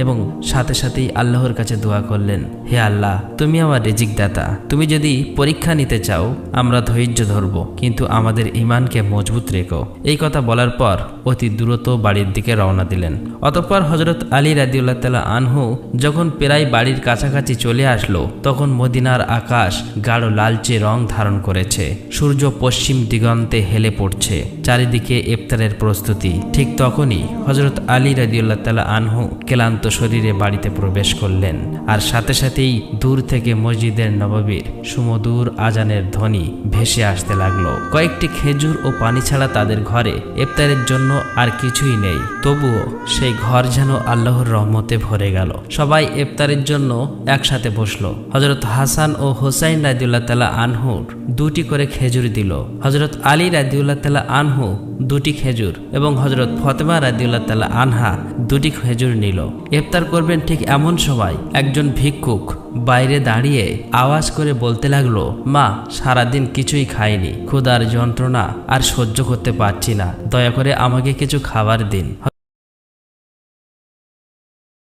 এবং সাথে সাথেই আল্লাহর কাছে দোয়া করলেন, হে আল্লাহ, তুমি আমার রিজিক দাতা, তুমি যদি পরীক্ষা নিতে চাও আমরা ধৈর্য ধরব, কিন্তু আমাদের ঈমানকে মজবুত রেখো। এই কথা বলার পর অতি দ্রুত বাড়ির দিকে রওনা দিলেন। অতঃপর হযরত আলী রাদিয়াল্লাহু তাআলা আনহু যখন প্রায় বাড়ির কাছাকাছি চলে আসলো, তখন মদিনার আকাশ গাঢ় লালচে রং ধারণ করেছে। সূর্য পশ্চিম দিগন্তে হেলে পড়ছে, চারিদিকে ইফতারের প্রস্তুতি। ঠিক তখনই হযরত আলী রাদিয়াল্লাহু তাআলা আনহু ক্লান্ত শরীরে বাড়িতে প্রবেশ করলেন, আর সাথে সাথেই দূর থেকে মসজিদের নববীর সুমধুর আজানের ধ্বনি ভেসে আসতে লাগলো। কয়েকটি খেজুর ও পানি ছাড়া তাদের ঘরে ইফতারের জন্য আর কিছুই নেই, তবুও সেই ঘর যেন আল্লাহর রহমতে ভরে গেল। সবাই ইফতারের জন্য একসাথে বসলো। হযরত হাসান ও হোসাইন রাদিয়াল্লাহু তাআলা আনহুর 2টি করে খেজুর দিল। হযরত আলী রাদিয়াল্লাহু তাআলা আনহু 2টি খেজুর এবং হযরত ফাতেমা রাদিয়াল্লাহু তাআলা আনহা 2টি খেজুর নিল। ইফতার করবেন ঠিক এমন সময় একজন ভিক্ষুক বাইরে দাঁড়িয়ে আওয়াজ করে বলতে লাগলো, মা, সারাদিন কিছুই খাইনি, ক্ষুধার যন্ত্রণা আর সহ্য করতে পারছি না, দয়া করে আমাকে কিছু খাবার দিন।